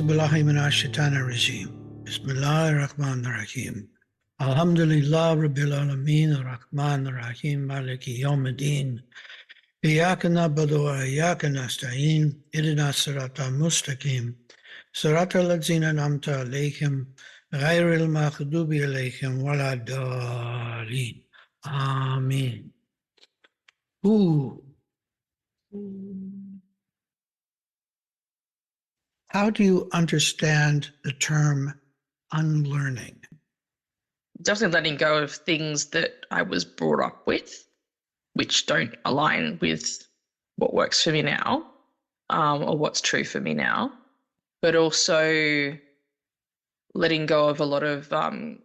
billahi minash shaitanir rajim. Bismillahir rahmanir rahim. Alhamdulillah rabbil alamin ar-rahmanir rahim maliki yawmiddin. Iyyaka na'budu wa iyyaka nasta'in. Ihdina siratal mustaqim. Siratal ladzina an'amta alayhim ghayril maghdubi alayhim waladdallin. Amen. Ooh. How do you understand the term unlearning? Definitely letting go of things that I was brought up with, which don't align with what works for me now, or what's true for me now, but also letting go of a lot of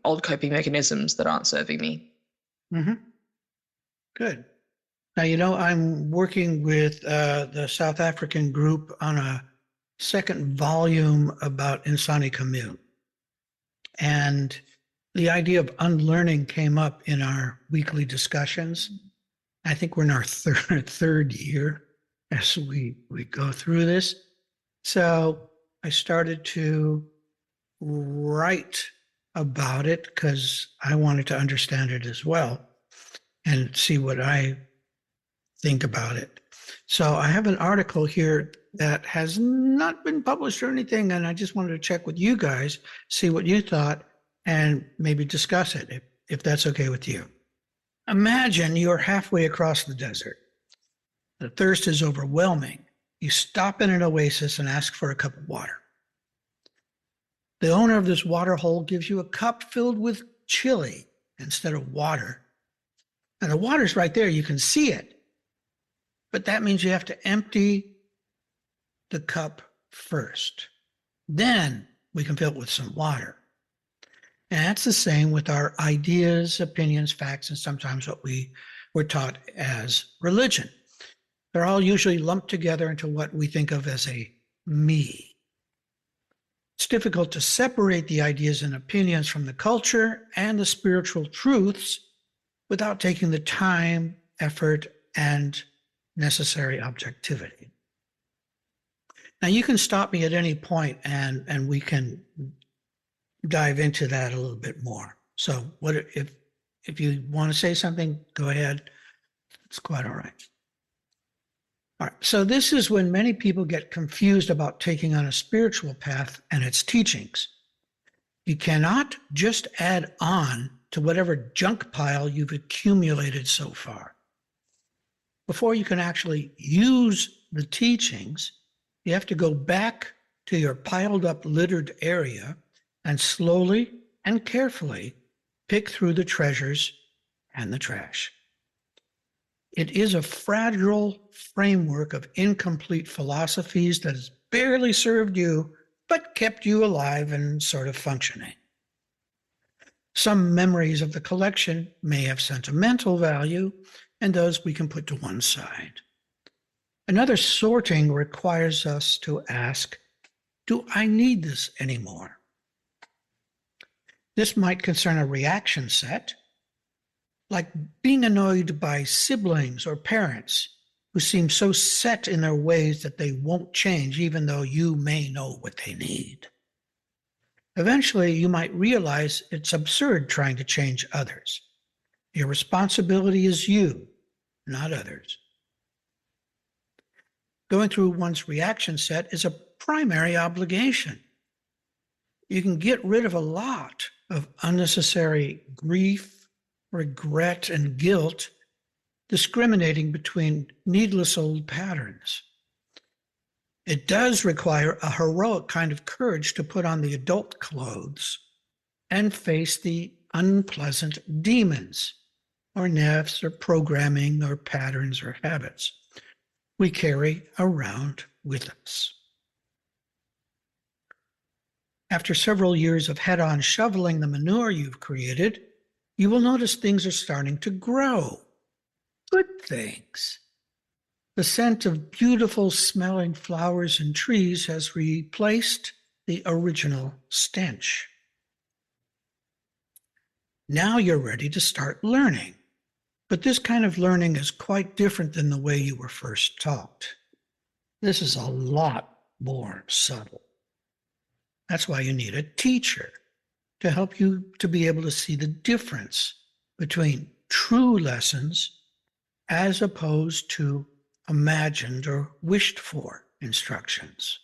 old coping mechanisms that aren't serving me. Mm-hmm. Good. Now, I'm working with the South African group on a second volume about Insani Commune. And the idea of unlearning came up in our weekly discussions. I think we're in our third year as we go through this. So I started to write about it because I wanted to understand it as well and see what I think about it. So I have an article here that has not been published or anything, and I just wanted to check with you guys, see what you thought, and maybe discuss it if that's okay with you. Imagine you're halfway across the desert. The thirst is overwhelming. You stop in an oasis and ask for a cup of water. The owner of this water hole gives you a cup filled with chili instead of water. And the water's right there, you can see it. But that means you have to empty the cup first. Then we can fill it with some water. And that's the same with our ideas, opinions, facts, and sometimes what we were taught as religion. They're all usually lumped together into what we think of as a me. It's difficult to separate the ideas and opinions from the culture and the spiritual truths without taking the time, effort, and necessary objectivity. Now, you can stop me at any point and we can dive into that a little bit more. So what if you want to say something, go ahead. It's quite all right. All right. So this is when many people get confused about taking on a spiritual path and its teachings. You cannot just add on to whatever junk pile you've accumulated so far. Before you can actually use the teachings, you have to go back to your piled up littered area and slowly and carefully pick through the treasures and the trash. It is a fragile framework of incomplete philosophies that has barely served you, but kept you alive and sort of functioning. Some memories of the collection may have sentimental value, and those we can put to one side. Another sorting requires us to ask, do I need this anymore? This might concern a reaction set, like being annoyed by siblings or parents who seem so set in their ways that they won't change even though you may know what they need. Eventually, you might realize it's absurd trying to change others. Your responsibility is you, not others. Going through one's reaction set is a primary obligation. You can get rid of a lot of unnecessary grief, regret, and guilt, discriminating between needless old patterns. It does require a heroic kind of courage to put on the adult clothes and face the unpleasant demons, or nefs, or programming, or patterns, or habits we carry around with us. After several years of head-on shoveling the manure you've created, you will notice things are starting to grow. Good things. The scent of beautiful smelling flowers and trees has replaced the original stench. Now you're ready to start learning. But this kind of learning is quite different than the way you were first taught. This is a lot more subtle. That's why you need a teacher to help you to be able to see the difference between true lessons as opposed to imagined or wished for instructions.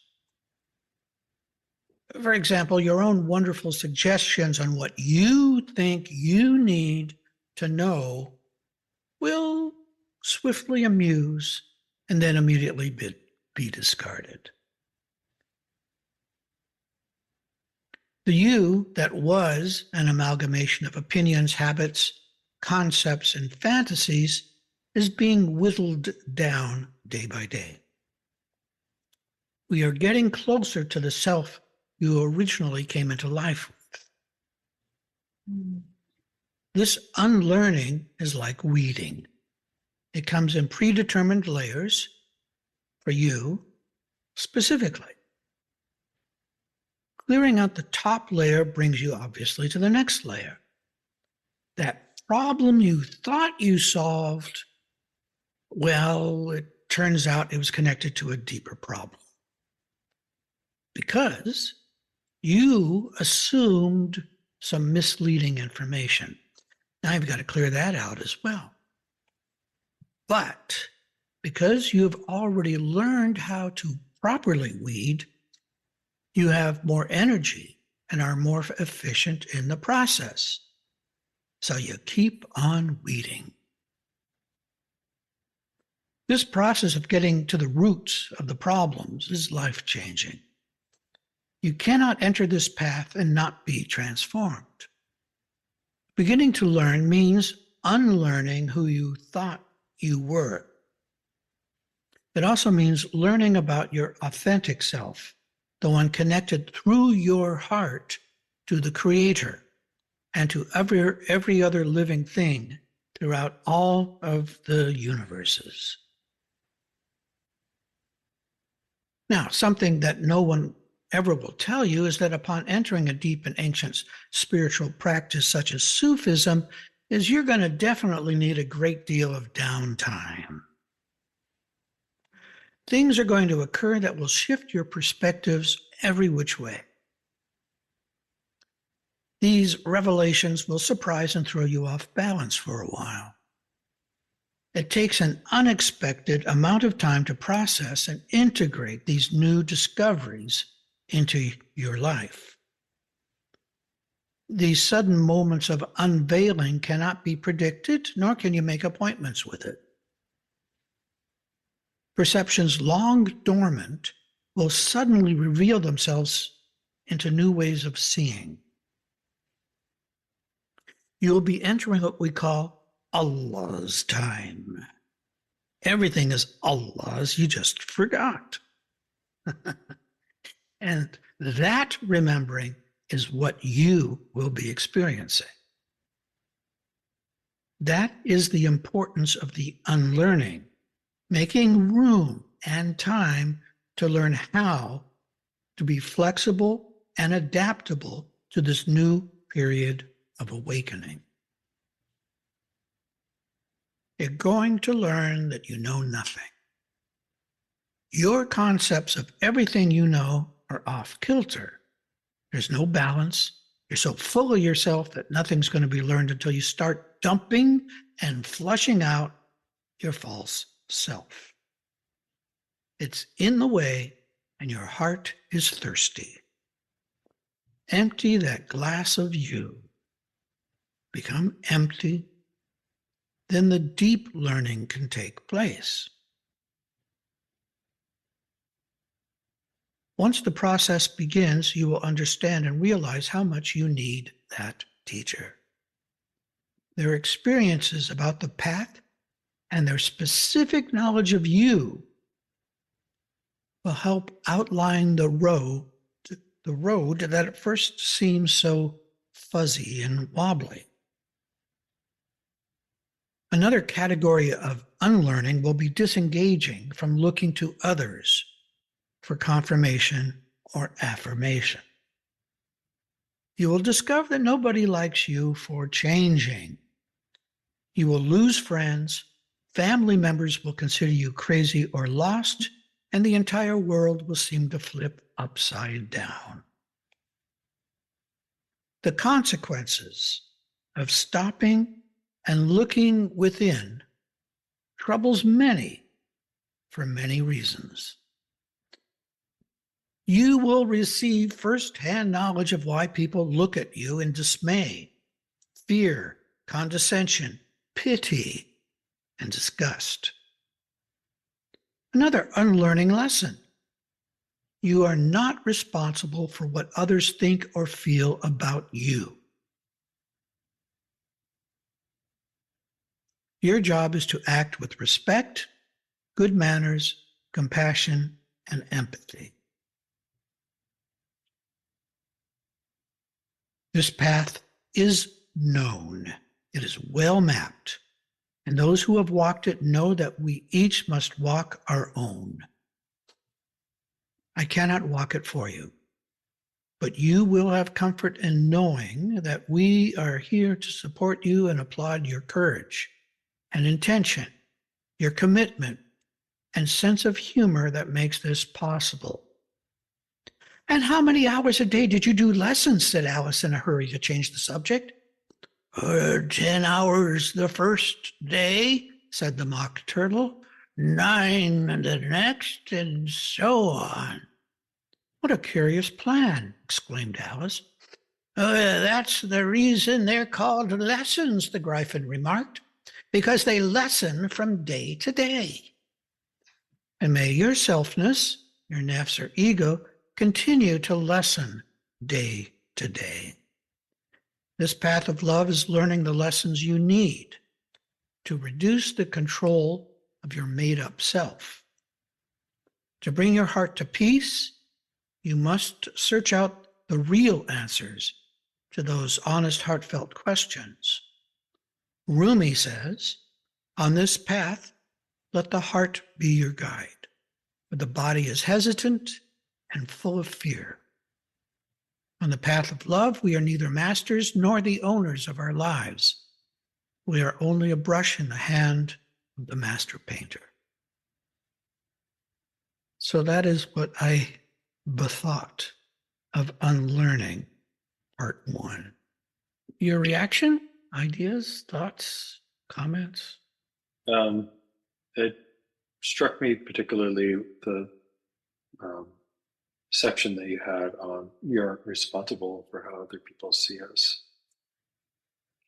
For example, your own wonderful suggestions on what you think you need to know will swiftly amuse and then immediately be discarded. The you that was an amalgamation of opinions, habits, concepts, and fantasies is being whittled down day by day. We are getting closer to the self you originally came into life with. This unlearning is like weeding. It comes in predetermined layers for you specifically. Clearing out the top layer brings you obviously to the next layer. That problem you thought you solved, well, it turns out it was connected to a deeper problem. Because you assumed some misleading information. Now you've got to clear that out as well. But because you've already learned how to properly weed, you have more energy and are more efficient in the process. So you keep on weeding. This process of getting to the roots of the problems is life-changing. You cannot enter this path and not be transformed. Beginning to learn means unlearning who you thought you were. It also means learning about your authentic self, the one connected through your heart to the Creator and to every other living thing throughout all of the universes. Now, something that no one ever will tell you is that upon entering a deep and ancient spiritual practice such as Sufism, is you're going to definitely need a great deal of downtime. Things are going to occur that will shift your perspectives every which way. These revelations will surprise and throw you off balance for a while. It takes an unexpected amount of time to process and integrate these new discoveries into your life. These sudden moments of unveiling cannot be predicted, nor can you make appointments with it. Perceptions long dormant will suddenly reveal themselves into new ways of seeing. You will be entering what we call Allah's time. Everything is Allah's, you just forgot. And that remembering is what you will be experiencing. That is the importance of the unlearning, making room and time to learn how to be flexible and adaptable to this new period of awakening. You're going to learn that you know nothing. Your concepts of everything you know are off kilter. There's no balance. You're so full of yourself that nothing's going to be learned until you start dumping and flushing out your false self. It's in the way and your heart is thirsty. Empty that glass of you. Become empty. Then the deep learning can take place. Once the process begins, you will understand and realize how much you need that teacher. Their experiences about the path and their specific knowledge of you will help outline the road that at first seems so fuzzy and wobbly. Another category of unlearning will be disengaging from looking to others for confirmation or affirmation. You will discover that nobody likes you for changing. You will lose friends, family members will consider you crazy or lost, and the entire world will seem to flip upside down. The consequences of stopping and looking within troubles many for many reasons. You will receive firsthand knowledge of why people look at you in dismay, fear, condescension, pity, and disgust. Another unlearning lesson. You are not responsible for what others think or feel about you. Your job is to act with respect, good manners, compassion, and empathy. This path is known. It is well mapped. And those who have walked it know that we each must walk our own. I cannot walk it for you, but you will have comfort in knowing that we are here to support you and applaud your courage and intention, your commitment, and sense of humor that makes this possible. And how many hours a day did you do lessons? Said Alice in a hurry to change the subject. 10 hours the first day, said the Mock Turtle, 9 the next, and so on. What a curious plan, exclaimed Alice. That's the reason they're called lessons, the Gryphon remarked, because they lessen from day to day. And may your selfness, your nafs or ego, continue to lessen day to day. This path of love is learning the lessons you need to reduce the control of your made-up self. To bring your heart to peace, you must search out the real answers to those honest, heartfelt questions. Rumi says, on this path, let the heart be your guide, for the body is hesitant and full of fear. On the path of love, we are neither masters nor the owners of our lives. We are only a brush in the hand of the master painter. So that is what I bethought of Unlearning, Part 1. Your reaction, ideas, thoughts, comments? It struck me particularly the section that you had on we aren't responsible for how other people see us,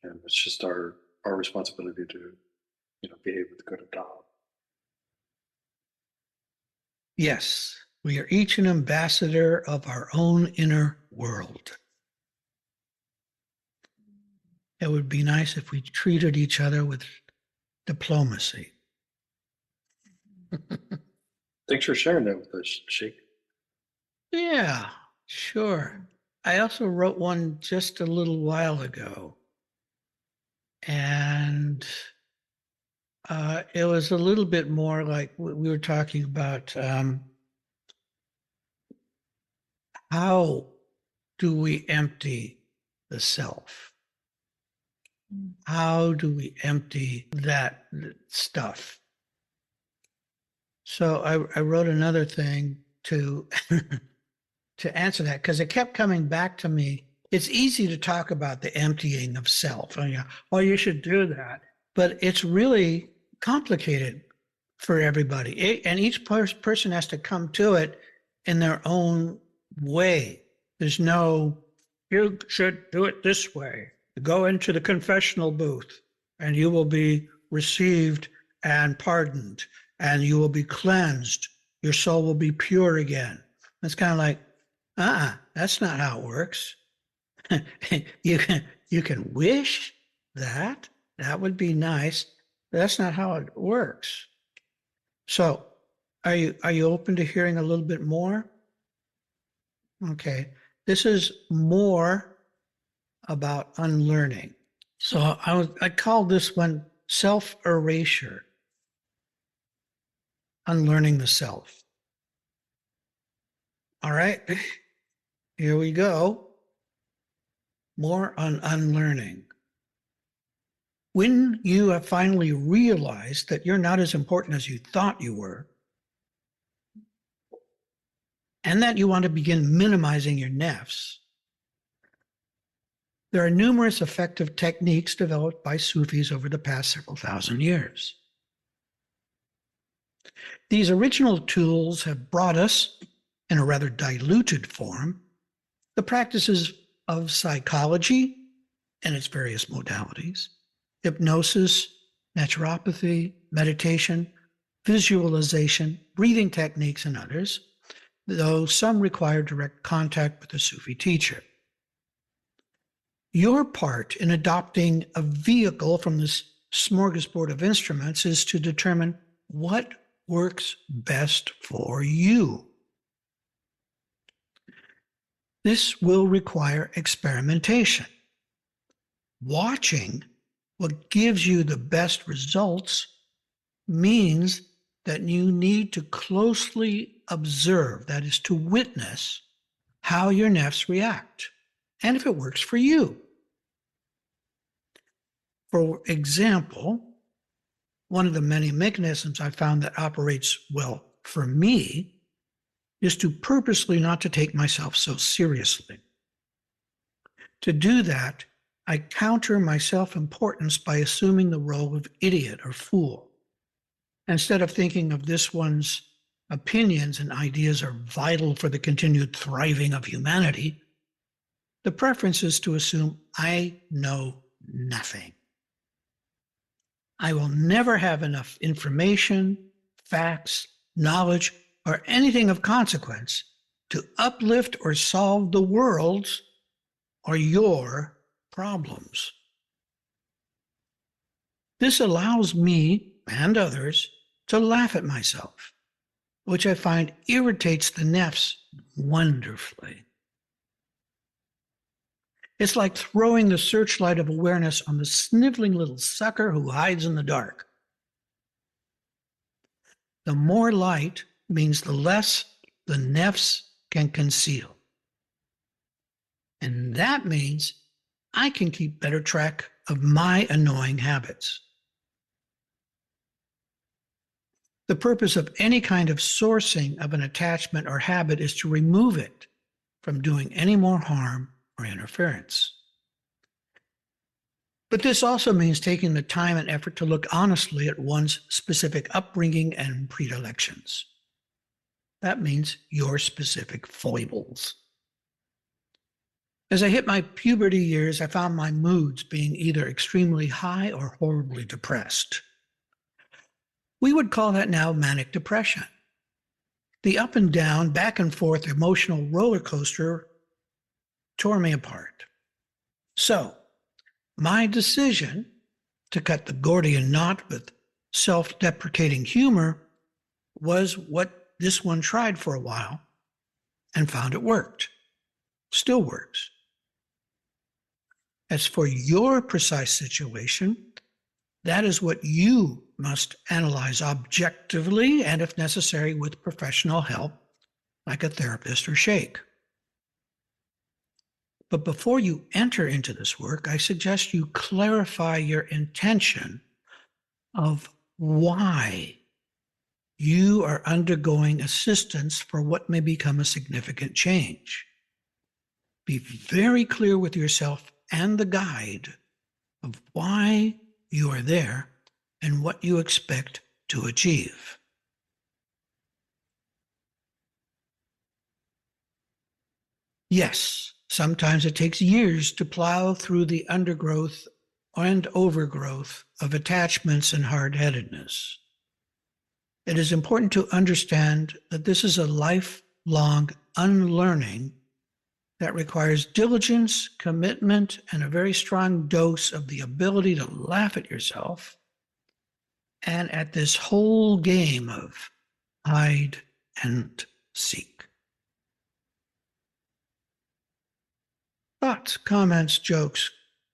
and it's just our responsibility to behave with good adopt. Yes, we are each an ambassador of our own inner world. It would be nice if we treated each other with diplomacy. Thanks for sharing that with us, Sheikh. Yeah, sure. I also wrote one just a little while ago. And it was a little bit more like we were talking about how do we empty the self? How do we empty that stuff? So I wrote another thing to to answer that, because it kept coming back to me. It's easy to talk about the emptying of self. And, oh, you should do that. But it's really complicated for everybody. And each person has to come to it in their own way. There's no, you should do it this way. Go into the confessional booth and you will be received and pardoned and you will be cleansed. Your soul will be pure again. It's kind of like, that's not how it works. You can wish that. That would be nice. But that's not how it works. So are you open to hearing a little bit more? Okay. This is more about unlearning. So I called this one self-erasure. Unlearning the self. All right. Here we go. More on unlearning. When you have finally realized that you're not as important as you thought you were, and that you want to begin minimizing your nafs, There are numerous effective techniques developed by Sufis over the past several thousand years. These original tools have brought us, in a rather diluted form, the practices of psychology and its various modalities, hypnosis, naturopathy, meditation, visualization, breathing techniques, and others, though some require direct contact with a Sufi teacher. Your part in adopting a vehicle from this smorgasbord of instruments is to determine what works best for you. This will require experimentation. Watching what gives you the best results means that you need to closely observe, that is, to witness how your nefs react and if it works for you. For example, one of the many mechanisms I found that operates well for me is to purposely not to take myself so seriously. To do that, I counter my self-importance by assuming the role of idiot or fool. Instead of thinking of this one's opinions and ideas are vital for the continued thriving of humanity, the preference is to assume I know nothing. I will never have enough information, facts, knowledge, or anything of consequence to uplift or solve the world's or your problems. This allows me and others to laugh at myself, which I find irritates the nefs wonderfully. It's like throwing the searchlight of awareness on the sniveling little sucker who hides in the dark. The more light means the less the nefs can conceal. And that means I can keep better track of my annoying habits. The purpose of any kind of sourcing of an attachment or habit is to remove it from doing any more harm or interference. But this also means taking the time and effort to look honestly at one's specific upbringing and predilections. That means your specific foibles. As I hit my puberty years, I found my moods being either extremely high or horribly depressed. We would call that now manic depression. The up and down, back and forth emotional roller coaster tore me apart. So, my decision to cut the Gordian knot with self-deprecating humor was what this one tried for a while and found it worked. Still works. As for your precise situation, that is what you must analyze objectively and, if necessary, with professional help, like a therapist or sheikh. But before you enter into this work, I suggest you clarify your intention of why you are undergoing assistance for what may become a significant change. Be very clear with yourself and the guide of why you are there and what you expect to achieve. Yes, sometimes it takes years to plow through the undergrowth and overgrowth of attachments and hard-headedness. It is important to understand that this is a lifelong unlearning that requires diligence, commitment, and a very strong dose of the ability to laugh at yourself and at this whole game of hide and seek. Thoughts, comments, jokes,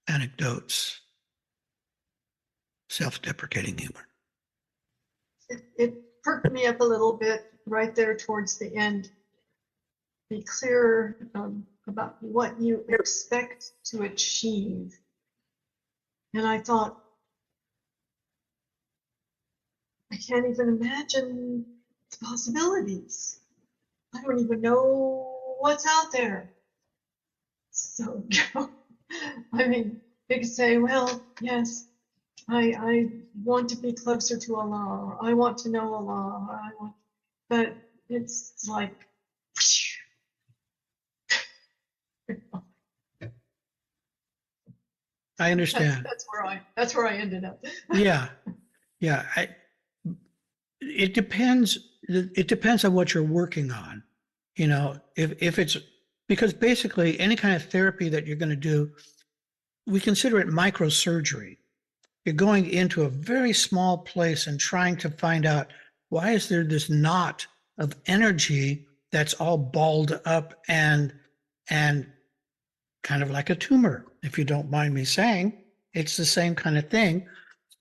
anecdotes, self-deprecating humor. It perked me up a little bit right there towards the end. Be clear about what you expect to achieve. And I thought, I can't even imagine the possibilities. I don't even know what's out there. So I mean, they could say, well, yes, I want to be closer to Allah, or I want to know Allah, or I want, but it's like, I understand. that's where I ended up. Yeah. Yeah. It depends. It depends on what you're working on. You know, if it's because basically any kind of therapy that you're going to do, we consider it microsurgery. You're going into a very small place and trying to find out why is there this knot of energy that's all balled up and kind of like a tumor, if you don't mind me saying. It's the same kind of thing.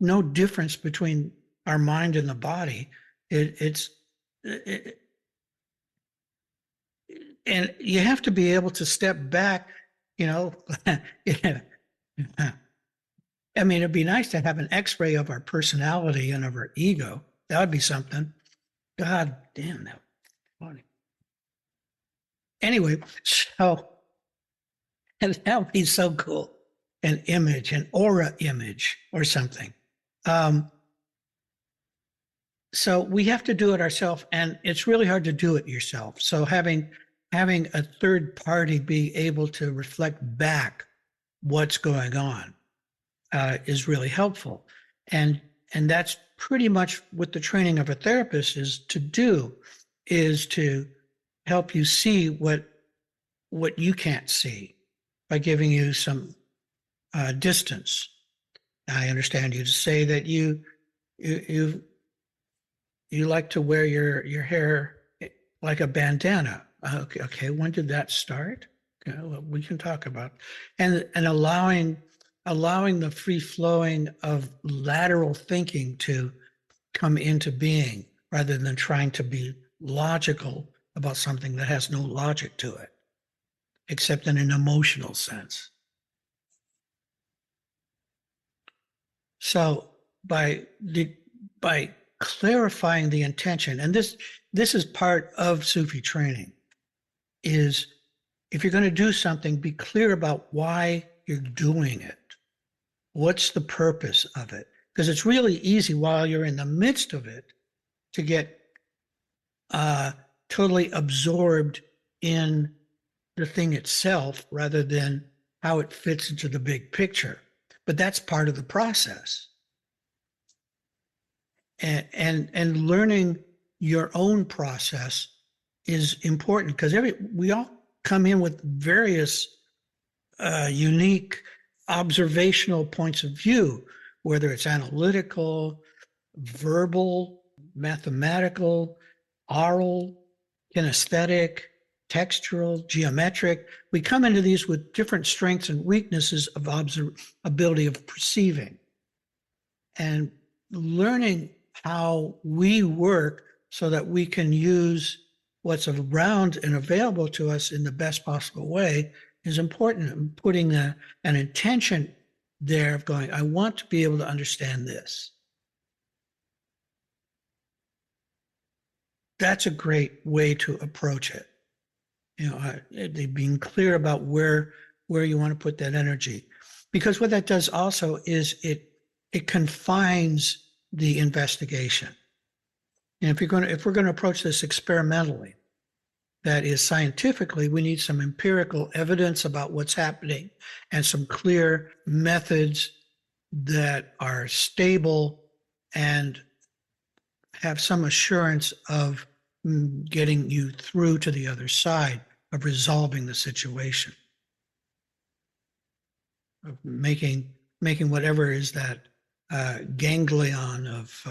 No difference between our mind and the body. And you have to be able to step back, you know. I mean, it'd be nice to have an x-ray of our personality and of our ego. That would be something. God damn, that was funny. Anyway, so, and that would be so cool. An image, an aura image or something. So we have to do it ourselves, and it's really hard to do it yourself. So having a third party be able to reflect back what's going on is really helpful. And that's pretty much what the training of a therapist is to do, is to help you see what you can't see by giving you some distance. I understand you to say that you like to wear your hair like a bandana. Okay, when did that start? Okay, well, we can talk about and allowing the free flowing of lateral thinking to come into being rather than trying to be logical about something that has no logic to it, except in an emotional sense. So by clarifying the intention, and this is part of Sufi training, is if you're going to do something, be clear about why you're doing it. What's the purpose of it? Because it's really easy while you're in the midst of it to get totally absorbed in the thing itself rather than how it fits into the big picture. But that's part of the process. And learning your own process is important because we all come in with various unique observational points of view, whether it's analytical, verbal, mathematical, oral, kinesthetic, textural, geometric. We come into these with different strengths and weaknesses of ability of perceiving. And learning how we work so that we can use what's around and available to us in the best possible way is important. And putting an intention there of going, I want to be able to understand this. That's a great way to approach it. You know, being clear about where you want to put that energy, because what that does also is it confines the investigation. And if we're going to approach this experimentally, that is scientifically, we need some empirical evidence about what's happening and some clear methods that are stable and have some assurance of getting you through to the other side, of resolving the situation, of making whatever is that ganglion of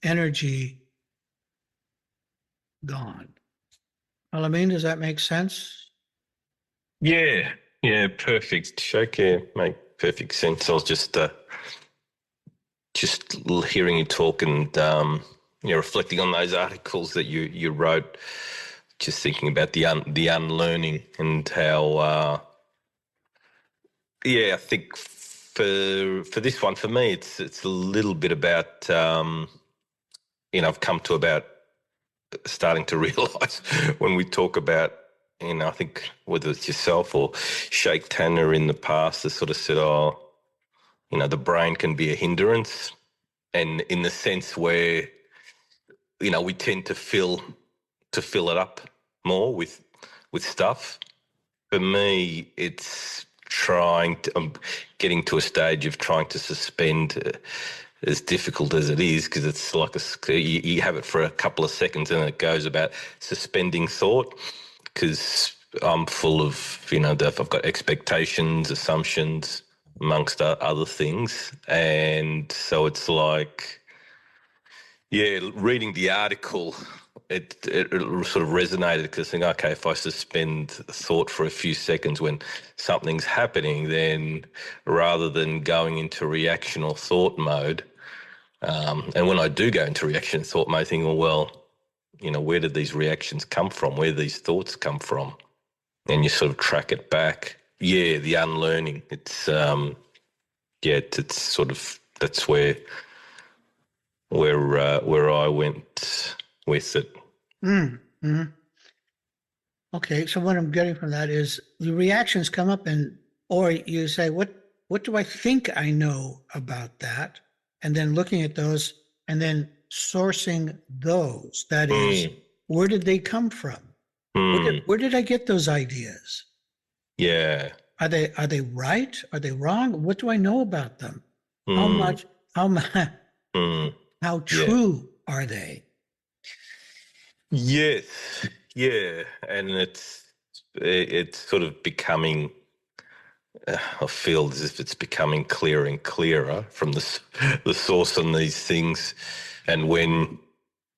energy gone. Alameen, does that make sense? Yeah, perfect. Showcare make perfect sense. I was just hearing you talk and reflecting on those articles that you wrote. Just thinking about the unlearning and how I think for this one, for me, it's a little bit about I've come to about starting to realise when we talk about I think whether it's yourself or Sheikh Tanner in the past has sort of said, the brain can be a hindrance, and in the sense where, we tend to fill it up more with stuff. For me, it's I'm getting to a stage of trying to suspend, as difficult as it is, because it's like you have it for a couple of seconds and it goes about suspending thought, because I'm full of, I've got expectations, assumptions, amongst other things. And so it's like, yeah, reading the article, it sort of resonated, because I think, okay, if I suspend thought for a few seconds when something's happening, then rather than going into reaction or thought mode, and when I do go into reaction thought mode, thinking, well, where did these reactions come from? Where did these thoughts come from? And you sort of track it back. Yeah, the unlearning. It's it's sort of, that's where I went with it. Mm-hmm. Okay, so what I'm getting from that is the reactions come up, or you say, what do I think I know about that? And then looking at those and then sourcing those. That is, where did they come from? Where did I get those ideas? Yeah. Are they right? Are they wrong? What do I know about them? How true are they? Yes. Yeah. And it's sort of becoming, I feel as if it's becoming clearer and clearer from the source on these things. And when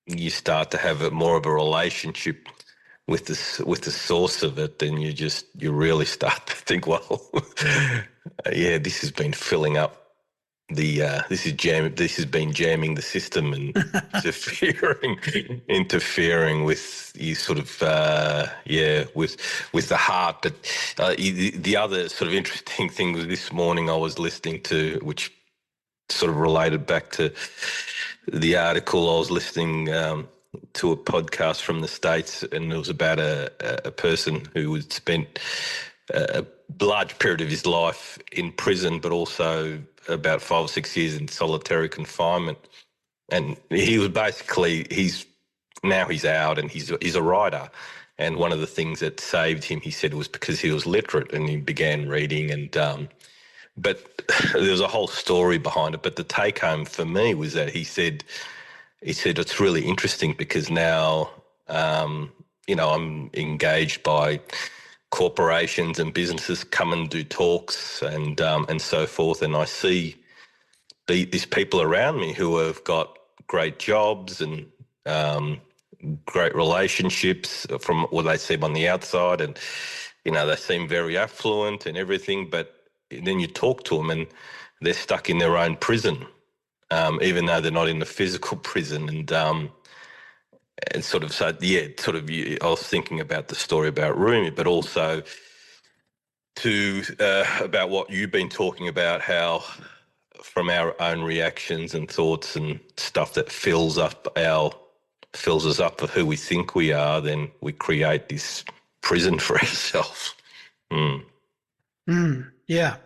you start to have more of a relationship with the source of it, then you really start to think, well, yeah, this has been filling up this has been jamming the system and interfering with you, sort of with the heart. But the other sort of interesting thing was this morning I was listening to, which sort of related back to the article. I was listening to a podcast from the States, and it was about a person who had spent a large period of his life in prison, but also about 5 or 6 years in solitary confinement. And he was basically, he's out, and he's a writer. And one of the things that saved him, he said, was because he was literate and he began reading. And but there was a whole story behind it. But the take home for me was that he said it's really interesting because now I'm engaged by corporations and businesses come and do talks and so forth, and I see these people around me who have got great jobs and great relationships from what they seem on the outside, and they seem very affluent and everything, but then you talk to them and they're stuck in their own prison, even though they're not in the physical prison. And sort of, so yeah, sort of, I was thinking about the story about Rumi, but also about what you've been talking about, how from our own reactions and thoughts and stuff that fills us up for who we think we are, then we create this prison for ourselves. Yeah.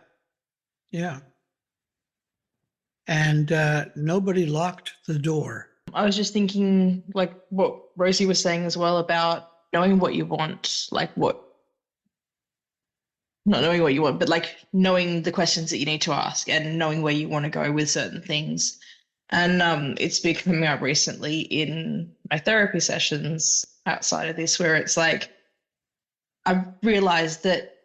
And nobody locked the door. I was just thinking, like what Rosie was saying as well, about knowing what you want, not knowing what you want, but like knowing the questions that you need to ask and knowing where you want to go with certain things. And it's been coming up recently in my therapy sessions outside of this, where it's like, I've realized that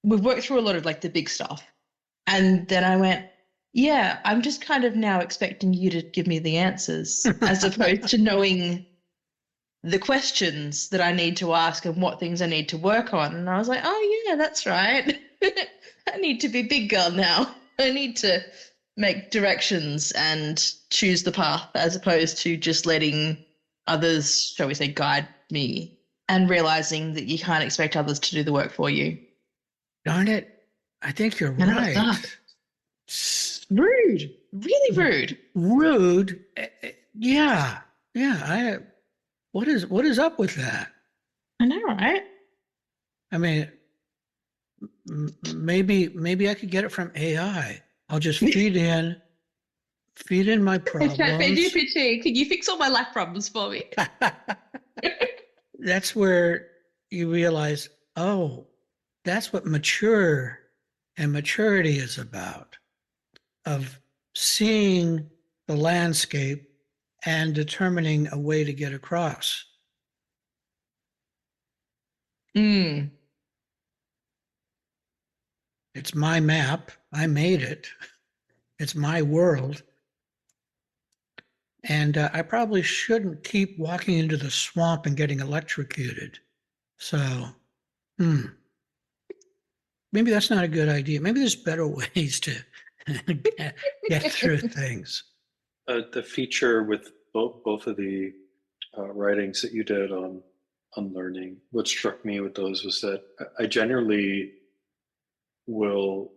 we've worked through a lot of like the big stuff. And then I went, yeah, I'm just kind of now expecting you to give me the answers as opposed to knowing the questions that I need to ask and what things I need to work on. And I was like, oh, yeah, that's right. I need to be big girl now. I need to make directions and choose the path as opposed to just letting others, shall we say, guide me, and realizing that you can't expect others to do the work for you. Darn it. I think you're right. Rude. Really rude. Rude. Yeah. What is up with that? I know, right? I mean, maybe I could get it from AI. I'll just feed in my problems. ChatGPT, can you fix all my life problems for me? That's where you realize, oh, that's what maturity is about, of seeing the landscape and determining a way to get across. Mm. It's my map. I made it. It's my world. And I probably shouldn't keep walking into the swamp and getting electrocuted. So, maybe that's not a good idea. Maybe there's better ways to get through things. The feature with both of the writings that you did on Unlearning, what struck me with those was that I generally will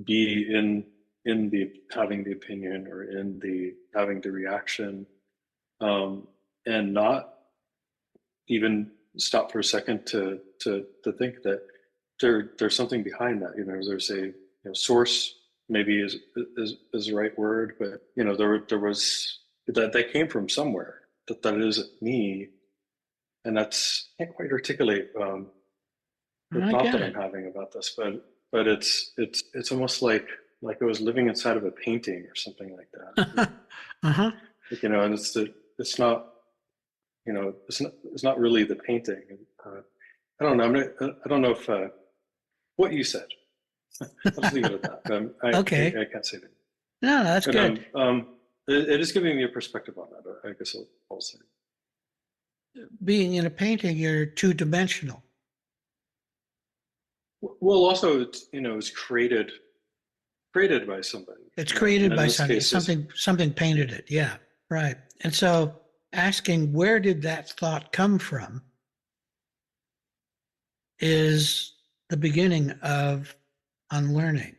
be in the having the opinion or in the having the reaction, and not even stop for a second to think that there's something behind that. There's a source, maybe is the right word, but there was that came from somewhere, that it isn't me, and that's, I can't quite articulate the thought that I'm having about this, but it's almost like I was living inside of a painting or something like that. Uh-huh. And it's not really the painting. I don't know. I don't know if what you said. Let's leave it at that. Okay. I can't say that. No, that's good. It is giving me a perspective on that. I guess I'll say. Being in a painting, you're two-dimensional. Well, also, it's created by somebody. It's created by somebody. Case, something painted it. Yeah, right. And so asking, where did that thought come from, is the beginning of unlearning.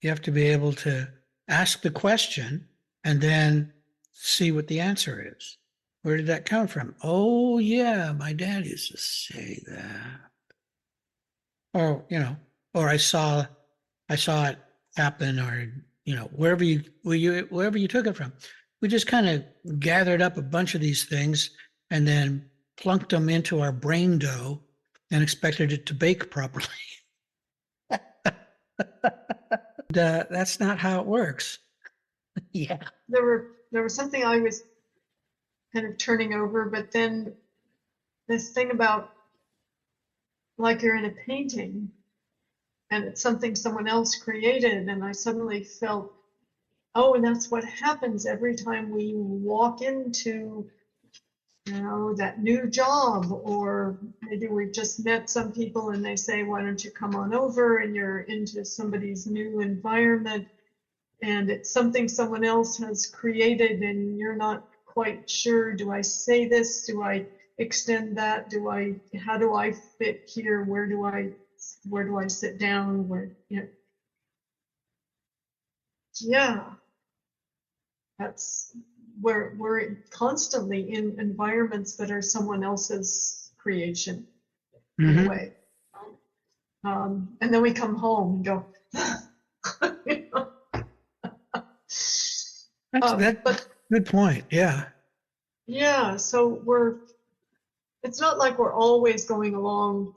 You have to be able to ask the question and then see what the answer is. Where did that come from? Oh, yeah, my dad used to say that. Or, or I saw it happen, or, wherever you took it from. We just kind of gathered up a bunch of these things and then plunked them into our brain dough and expected it to bake properly. That's not how it works. Yeah. There was something I was kind of turning over, but then this thing about, like, you're in a painting and it's something someone else created, and I suddenly felt, oh, and that's what happens every time we walk into that new job, or maybe we've just met some people and they say, why don't you come on over, and you're into somebody's new environment and it's something someone else has created and you're not quite sure, do I say this, do I extend that, how do I fit here, where do I sit down, yeah, that's where we're constantly in environments that are someone else's creation, in a way. And then we come home and go, That's good point. Yeah. Yeah. So it's not like we're always going along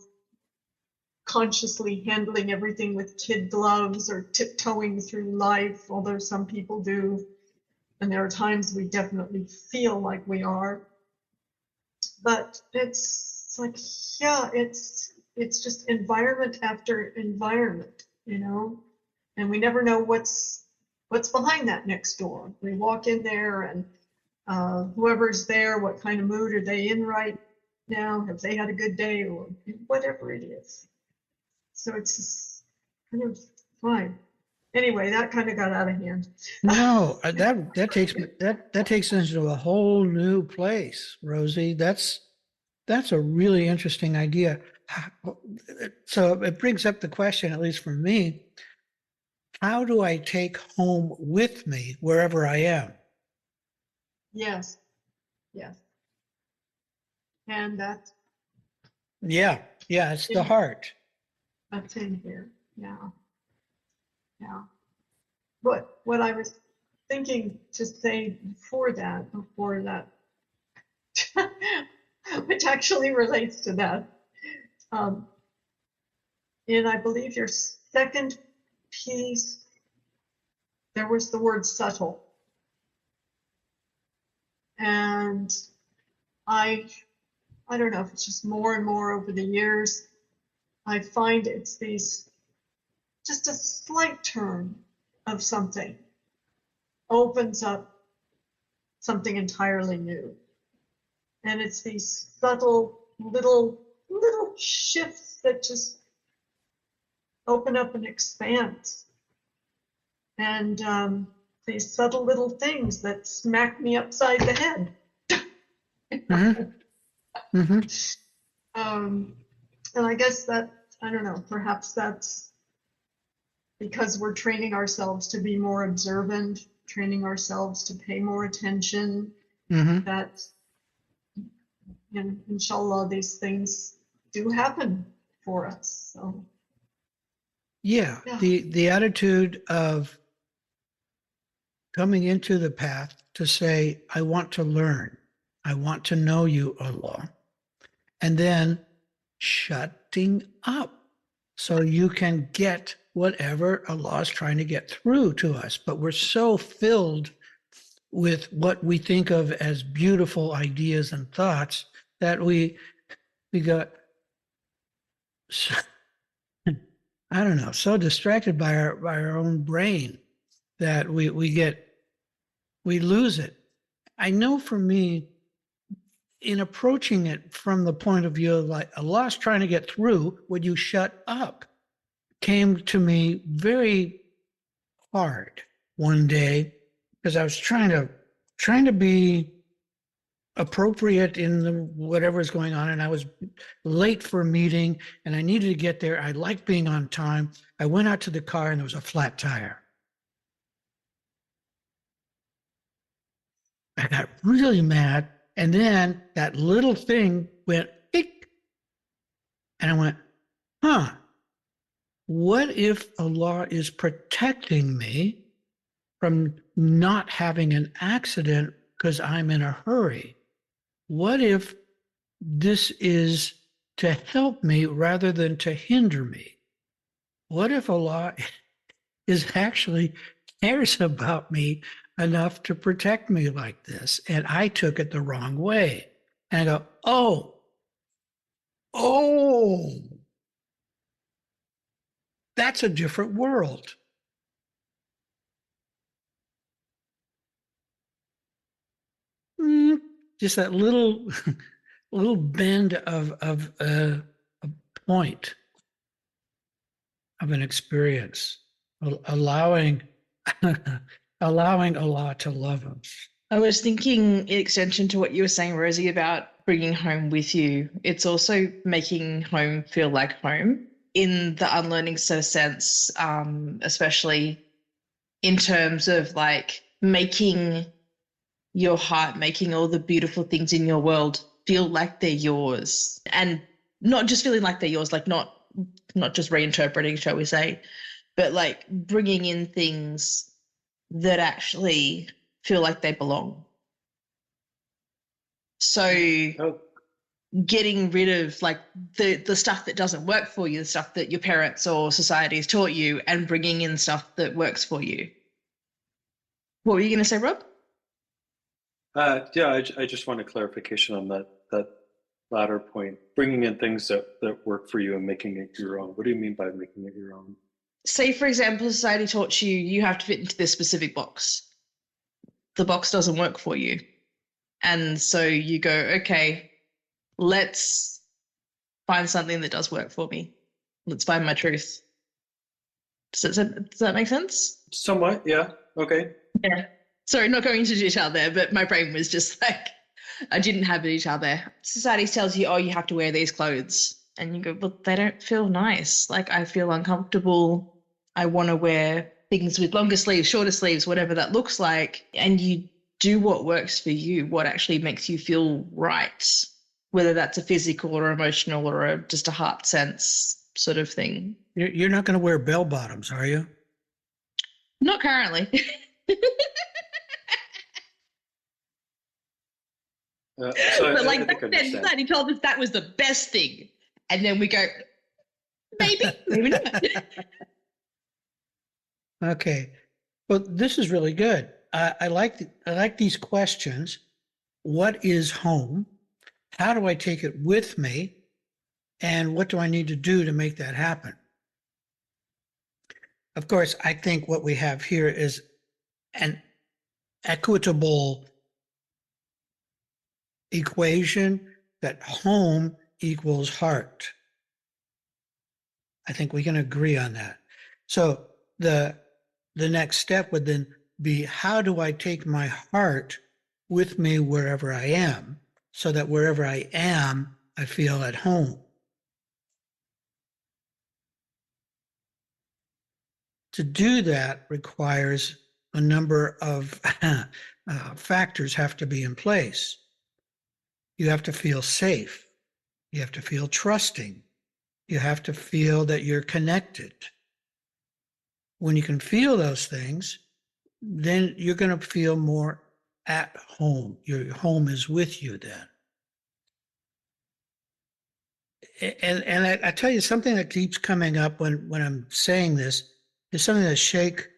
consciously handling everything with kid gloves or tiptoeing through life, although some people do. And there are times we definitely feel like we are. But it's like, yeah, it's just environment after environment, and we never know what's behind that next door. We walk in there and whoever's there, what kind of mood are they in right now? Have they had a good day, or whatever it is? So it's just kind of fine. Anyway, that kind of got out of hand. No, that takes us into a whole new place, Rosie. That's a really interesting idea. So it brings up the question, at least for me, how do I take home with me wherever I am? Yes. And that. Yeah. Yeah, it's the heart. That's in here. Yeah. Yeah. What I was thinking to say before that, which actually relates to that, in I believe your second piece, there was the word subtle. And I don't know if it's just more and more over the years, I find it's just a slight turn of something opens up something entirely new. And it's these subtle little shifts that just open up and expand. And these subtle little things that smack me upside the head. Mm-hmm. Mm-hmm. And I guess that, I don't know, perhaps that's because we're training ourselves to be more observant, training ourselves to pay more attention, Mm-hmm. that, and inshallah, these things do happen for us. So Yeah, yeah. the attitude of coming into the path to say, I want to learn. I want to know you, Allah. And then shutting up so you can get whatever Allah is trying to get through to us. But we're so filled with what we think of as beautiful ideas and thoughts that we got, I don't know, so distracted by our own brain that we lose it. I know for me, in approaching it from the point of view of like Allah's trying to get through, would you shut up? Came to me very hard one day because I was trying to be appropriate in whatever is going on, and I was late for a meeting and I needed to get there. I liked being on time. I went out to the car and there was a flat tire. I got really mad, and then that little thing went tick, and I went, what if Allah is protecting me from not having an accident because I'm in a hurry? What if this is to help me rather than to hinder me? What if Allah is actually cares about me enough to protect me like this? And I took it the wrong way. And I go, oh, that's a different world. Just that little bend of a point of an experience, allowing Allah to love us. I was thinking in extension to what you were saying, Rosie, about bringing home with you. It's also making home feel like home in the unlearning sort of sense, especially in terms of like making your heart, making all the beautiful things in your world feel like they're yours, and not just feeling like they're yours, like not just reinterpreting, shall we say, but like bringing in things that actually feel like they belong. So getting rid of like the stuff that doesn't work for you, the stuff that your parents or society has taught you, and bringing in stuff that works for you. What were you going to say, Rob? Yeah, I just want a clarification on that latter point. Bringing in things that work for you and making it your own. What do you mean by making it your own? Say, for example, society taught you have to fit into this specific box. The box doesn't work for you. And so you go, okay, let's find something that does work for me. Let's find my truth. Does that make sense? Somewhat, yeah. Okay. Yeah. Sorry, not going into detail there, but my brain was just like, I didn't have the detail there. Society tells you, oh, you have to wear these clothes. And you go, well, they don't feel nice. Like, I feel uncomfortable. I want to wear things with longer sleeves, shorter sleeves, whatever that looks like. And you do what works for you, what actually makes you feel right, whether that's a physical or emotional or just a heart sense sort of thing. You're not going to wear bell bottoms, are you? Not currently. So But I like think I back then, understand. he told us that was the best thing. And then we go, maybe, maybe not. Okay. Well, this is really good. I like these questions. What is home? How do I take it with me? And what do I need to do to make that happen? Of course, I think what we have here is an equitable equation that home equals heart. I think we can agree on that. So the next step would then be, how do I take my heart with me wherever I am, so that wherever I am, I feel at home? To do that requires a number of factors have to be in place. You have to feel safe. You have to feel trusting. You have to feel that you're connected. When you can feel those things, then you're going to feel more at home. Your home is with you then. And I tell you, something that keeps coming up when I'm saying this is something that Sheikh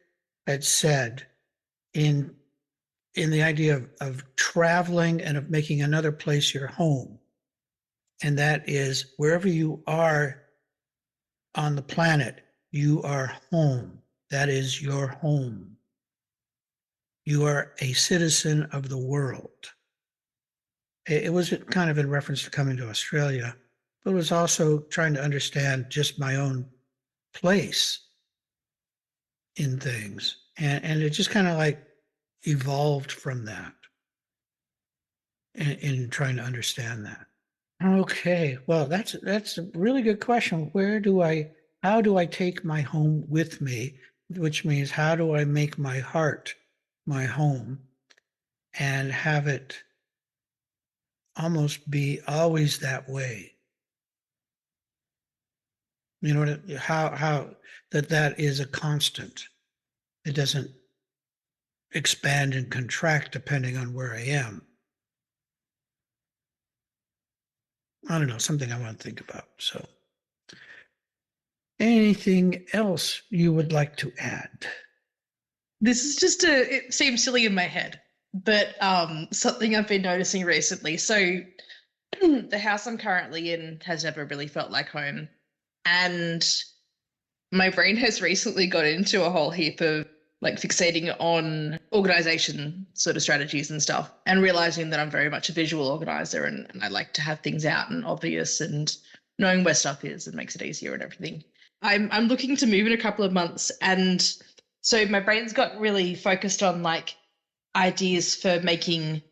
had said in the idea of traveling and of making another place your home. And that is, wherever you are on the planet, you are home. That is your home. You are a citizen of the world. It was kind of in reference to coming to Australia, but it was also trying to understand just my own place in things. And it just kind of like evolved from that in trying to understand that. Okay, well, that's a really good question. How do I take my home with me? Which means, how do I make my heart my home and have it almost be always that way? You know, how that is a constant. It doesn't expand and contract depending on where I am. I don't know, something I want to think about. So, anything else you would like to add? This is just it seems silly in my head, but something I've been noticing recently. So the house I'm currently in has never really felt like home. And my brain has recently got into a whole heap of like fixating on organization sort of strategies and stuff, and realizing that I'm very much a visual organizer and I like to have things out and obvious and knowing where stuff is and makes it easier and everything. I'm looking to move in a couple of months, and so my brain's got really focused on like ideas for making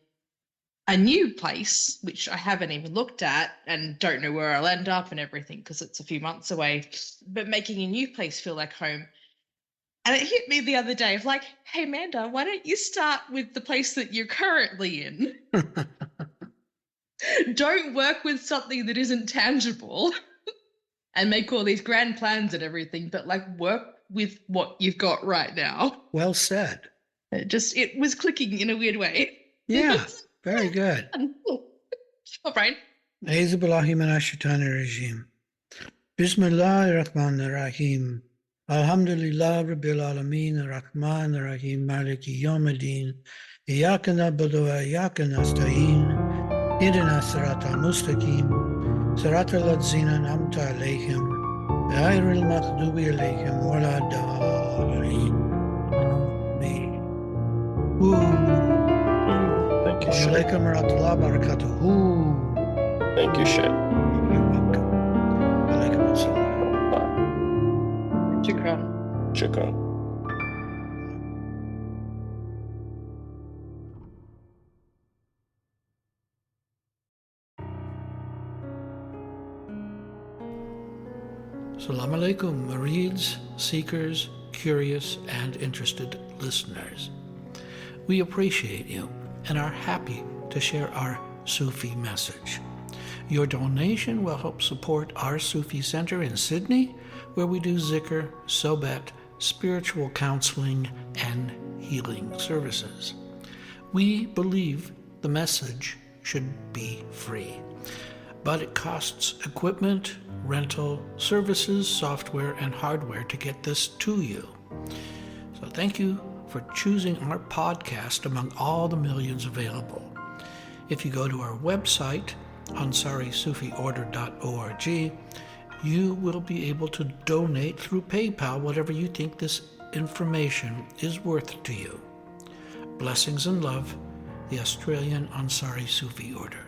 a new place, which I haven't even looked at and don't know where I'll end up and everything because it's a few months away, but making a new place feel like home. And it hit me the other day of like, hey, Amanda, why don't you start with the place that you're currently in? Don't work with something that isn't tangible and make all these grand plans and everything, but like work with what you've got right now. Well said. It was clicking in a weird way. Yeah, very good. Oh, Brian. أعوذ بالله من الشيطان الرجيم. بسم الله الرحمن الرحيم. الحمد لله رب العالمين الرحمن الرحيم مالك يوم الدين إياك نعبد وإياك نستعين اهدنا الصراط المستقيم صراط الذين أنعمت عليهم غير المغضوب عليهم ولا الضالين. آمين. Thank you, Sheikh. Alaikum warahmatullahi wabarakatuh. Thank you, Sheikh. You're welcome. Alaikum assalam. Shukran. Shukran. Salaam Alaykum, murids, seekers, curious, and interested listeners. We appreciate you and are happy to share our Sufi message. Your donation will help support our Sufi Center in Sydney, where we do zikr, sohbet, spiritual counseling, and healing services. We believe the message should be free, but it costs equipment, rental, services, software, and hardware to get this to you. So thank you for choosing our podcast among all the millions available. If you go to our website, ansarisufiorder.org, you will be able to donate through PayPal whatever you think this information is worth to you. Blessings and love, the Australian Ansari Sufi Order.